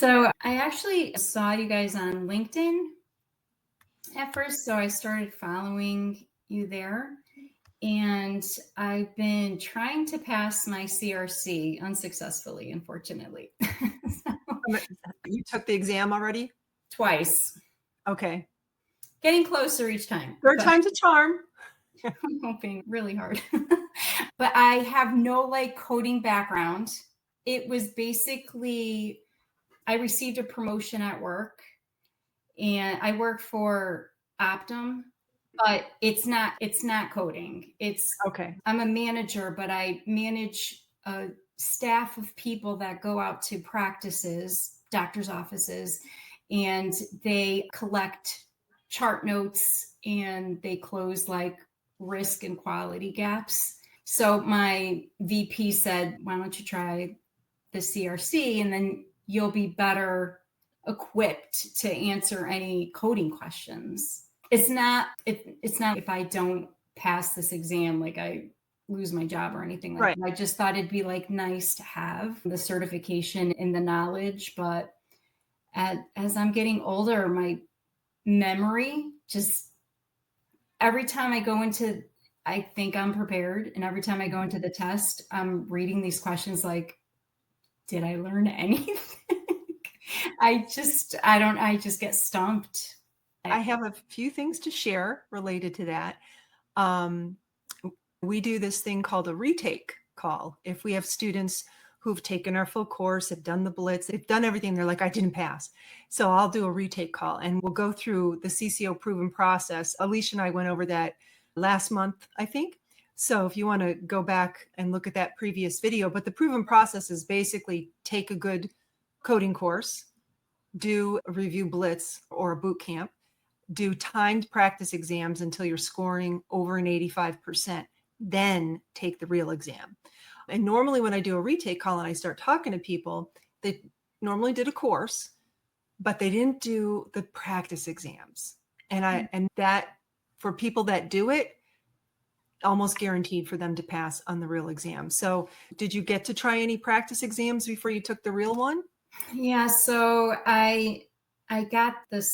So I actually saw you guys on LinkedIn at first. So I started following you there. And I've been trying to pass my CRC unsuccessfully, unfortunately. You took the exam already? Twice. Okay. Getting closer each time. Third time's a charm. I'm hoping really hard. But I have no coding background. It was basically, I received a promotion at work and I work for Optum, but it's not coding. It's okay. I'm a manager, but I manage a staff of people that go out to practices, doctors' offices, and they collect chart notes and they close risk and quality gaps. So my VP said, why don't you try the CRC and then you'll be better equipped to answer any coding questions. It's not if I don't pass this exam, I lose my job or anything like that. I just thought it'd be nice to have the certification and the knowledge. But as I'm getting older, my memory just, every time I go into, I think I'm prepared. And every time I go into the test, I'm reading these questions did I learn anything? I just get stumped. I have a few things to share related to that. We do this thing called a retake call. If we have students who've taken our full course, have done the Blitz, they've done everything, they're like, I didn't pass. So I'll do a retake call and we'll go through the CCO proven process. Alicia and I went over that last month, I think. So if you want to go back and look at that previous video, but the proven process is basically take a good coding course, do a review Blitz or a boot camp, do timed practice exams until you're scoring over an 85%, then take the real exam. And normally when I do a retake call and I start talking to people, they normally did a course, but they didn't do the practice exams. And that for people that do it, almost guaranteed for them to pass on the real exam. So did you get to try any practice exams before you took the real one? Yeah, so I got the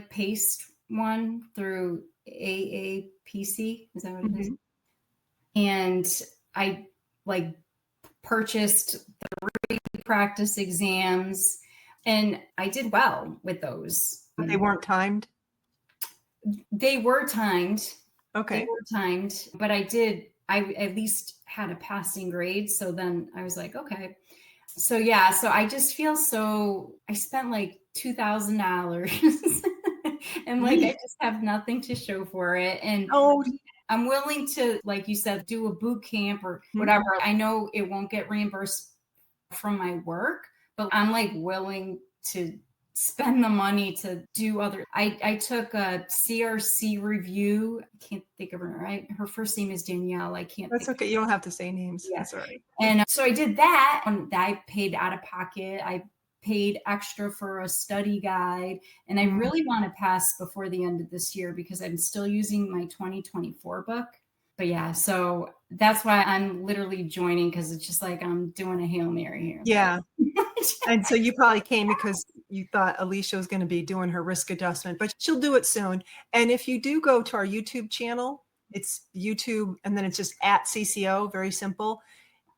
paced one through AAPC. Is that what it is? And I purchased the practice exams and I did well with those. But they weren't timed? They were timed. Okay. They were timed, but I at least had a passing grade. So then I was like, okay. So yeah, so I just feel I spent $2,000 and I just have nothing to show for it. And I'm willing to, like you said, do a boot camp or whatever. I know it won't get reimbursed from my work, but I'm willing to spend the money to do other. I took a CRC review. I can't think of her, right? Her first name is Danielle. I can't. That's okay. You don't have to say names. Yeah. That's all right. And so I did that and I paid out of pocket. I paid extra for a study guide. And I really want to pass before the end of this year because I'm still using my 2024 book. But yeah, so that's why I'm literally joining because it's just I'm doing a Hail Mary here. Yeah. And so you probably came because you thought Alicia was going to be doing her risk adjustment, but she'll do it soon. And if you do go to our YouTube channel, it's YouTube and then it's just at CCO, very simple.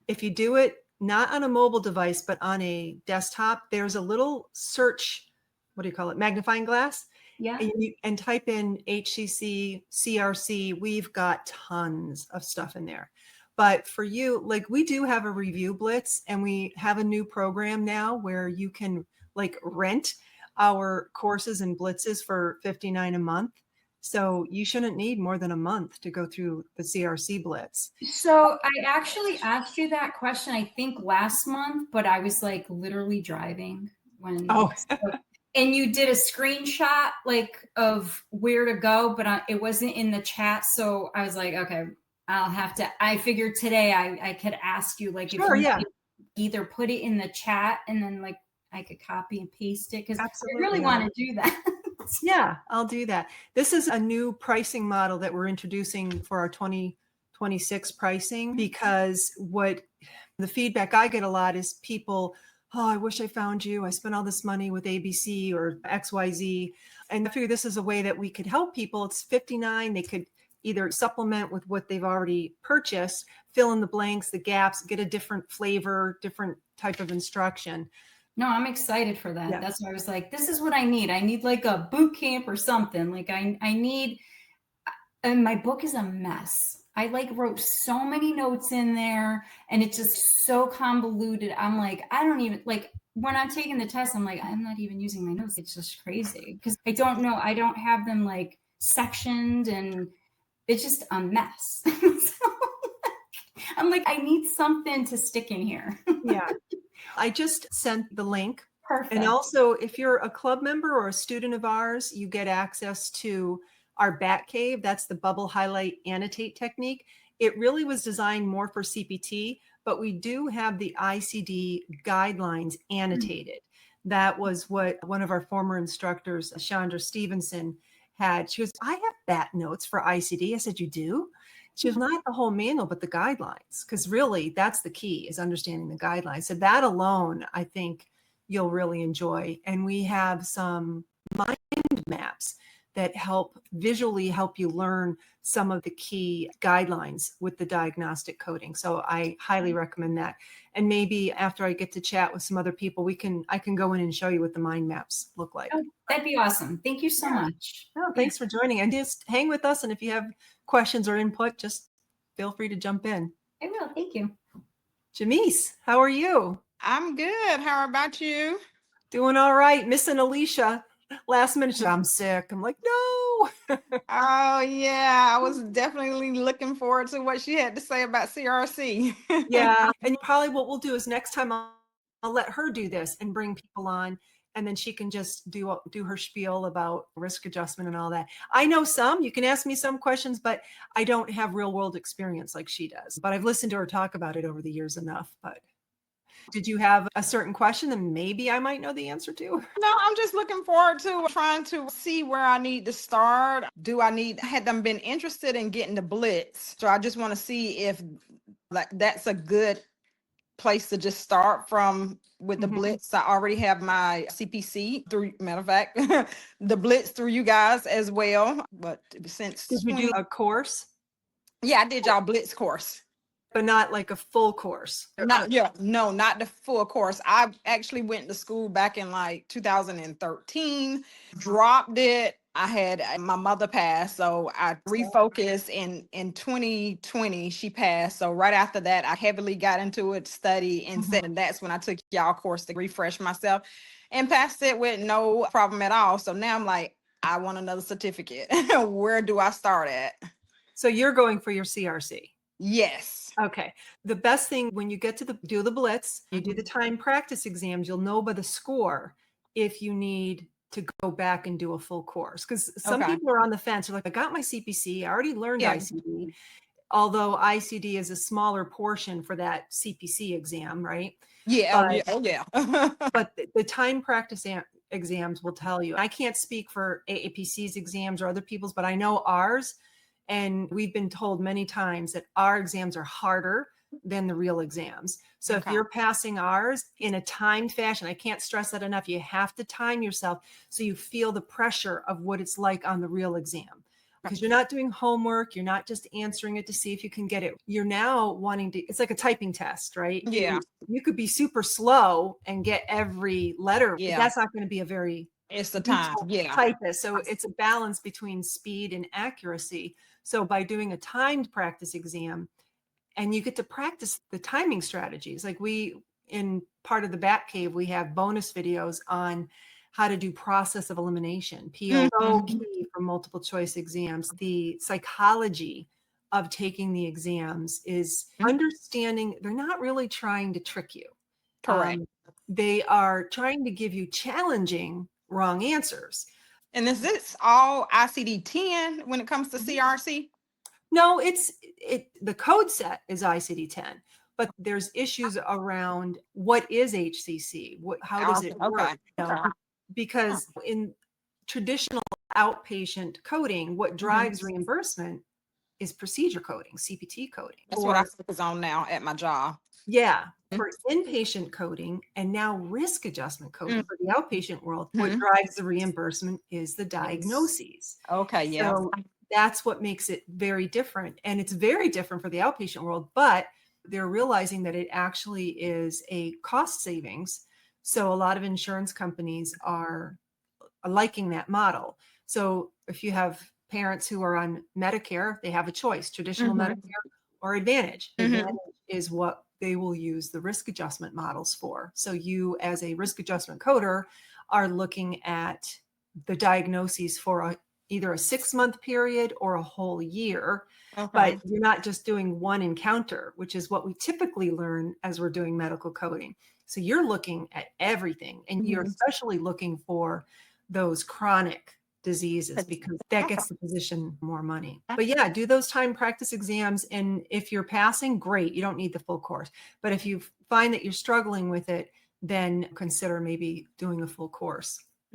If you do it, not on a mobile device, but on a desktop, there's a little search, magnifying glass. Yeah. And type in HCC, CRC. We've got tons of stuff in there. But for you, we do have a review Blitz and we have a new program now where you can rent our courses and Blitzes for $59 a month. So you shouldn't need more than a month to go through the CRC Blitz. So I actually asked you that question, I think last month, but I was literally driving when. Oh. And you did a screenshot of where to go, but it wasn't in the chat. So I was like, okay, I'll have to, I figured today I could ask you if you either put it in the chat and then I could copy and paste it because I really want to do that. Yeah, I'll do that. This is a new pricing model that we're introducing for our 2026 pricing because what the feedback I get a lot is people oh, I wish I found you. I spent all this money with ABC or XYZ. And I figure this is a way that we could help people. It's 59. They could either supplement with what they've already purchased, fill in the blanks, the gaps, get a different flavor, different type of instruction. No, I'm excited for that. Yeah. That's why I was like, this is what I need. I need like a boot camp or something. Like I need, and my book is a mess. I like wrote so many notes in there and it's just so convoluted. I'm like, I don't even like when I'm taking the test, I'm like, I'm not even using my notes. It's just crazy because I don't know. I don't have them like sectioned and it's just a mess. So, I'm like, I need something to stick in here. Yeah. I just sent the link. Perfect. And also, if you're a club member or a student of ours, you get access to our BHAT Cave. That's the bubble, highlight, annotate technique. It really was designed more for CPT, but we do have the ICD guidelines annotated. That was what one of our former instructors, Chandra Stevenson, had. She goes, I have BHAT notes for ICD. I said, you do? She was not the whole manual, but the guidelines, because really that's the key, is understanding the guidelines. So that alone, I think you'll really enjoy. And we have some mind maps that visually help you learn some of the key guidelines with the diagnostic coding. So I highly recommend that. And maybe after I get to chat with some other people, I can go in and show you what the mind maps look like. Oh, that'd be awesome. Thank you so much. Oh, thanks for joining. And just hang with us. And if you have questions or input, just feel free to jump in. I will. Thank you. Janice, how are you? I'm good. How about you? Doing all right. Missing Alicia. Last minute, I'm sick. I'm like, no. Oh, yeah. I was definitely looking forward to what she had to say about CRC. Yeah. And probably what we'll do is next time I'll let her do this and bring people on, and then she can just do her spiel about risk adjustment and all that. I know some, you can ask me some questions, but I don't have real world experience like she does. But I've listened to her talk about it over the years enough. But did you have a certain question that maybe I might know the answer to? No, I'm just looking forward to trying to see where I need to start. Had them been interested in getting the Blitz. So I just want to see if like that's a good place to just start from with the Blitz. I already have my CPC through, matter of fact, the Blitz through you guys as well. But since Did you do a course? Yeah, I did y'all Blitz course. But not like a full course. Not the full course. I actually went to school back in like 2013, dropped it. I had my mother passed, so I refocused in 2020. She passed. So right after that, I heavily got into it, study, and said, and that's when I took y'all course to refresh myself and passed it with no problem at all. So now I'm like, I want another certificate. Where do I start at? So you're going for your CRC. Yes. Okay. The best thing when you get to do the Blitz, you do the time practice exams, you'll know by the score if you need to go back and do a full course. Because some people are on the fence. They're like, I got my CPC. I already learned ICD. Although ICD is a smaller portion for that CPC exam, right? Yeah. But the time practice exams will tell you. I can't speak for AAPC's exams or other people's, but I know ours. And we've been told many times that our exams are harder than the real exams. So if you're passing ours in a timed fashion, I can't stress that enough. You have to time yourself so you feel the pressure of what it's like on the real exam. Because you're not doing homework. You're not just answering it to see if you can get it. You're now wanting to, it's like a typing test, right? Yeah. You could be super slow and get every letter. Yeah. But that's not going to be a very It's the time. Yeah. typist. So it's a balance between speed and accuracy. So by doing a timed practice exam, and you get to practice the timing strategies, like in part of the BHAT Cave, we have bonus videos on how to do process of elimination, PO key for multiple choice exams. The psychology of taking the exams is understanding they're not really trying to trick you. Correct. They are trying to give you challenging wrong answers. And is this all ICD-10 when it comes to CRC? No, the code set is ICD-10, but there's issues around what is HCC, how does it work? Because in traditional outpatient coding, what drives reimbursement is procedure coding, CPT coding. That's what I focus on now at my job. Yeah. for inpatient coding and now risk adjustment coding for the outpatient world, what Mhm. drives the reimbursement is the diagnoses. Okay, yeah. So that's what makes it very different. And it's very different for the outpatient world, but they're realizing that it actually is a cost savings. So a lot of insurance companies are liking that model. So if you have parents who are on Medicare, they have a choice, traditional Mhm. Medicare or Advantage. Mhm. Advantage is what they will use the risk adjustment models for. So you, as a risk adjustment coder, are looking at the diagnoses for either a 6-month period or a whole year. Okay. But you're not just doing one encounter, which is what we typically learn as we're doing medical coding. So you're looking at everything, and you're Mhm. especially looking for those chronic diseases because that gets the physician more money. But yeah, do those time practice exams. And if you're passing, great. You don't need the full course. But if you find that you're struggling with it, then consider maybe doing a full course.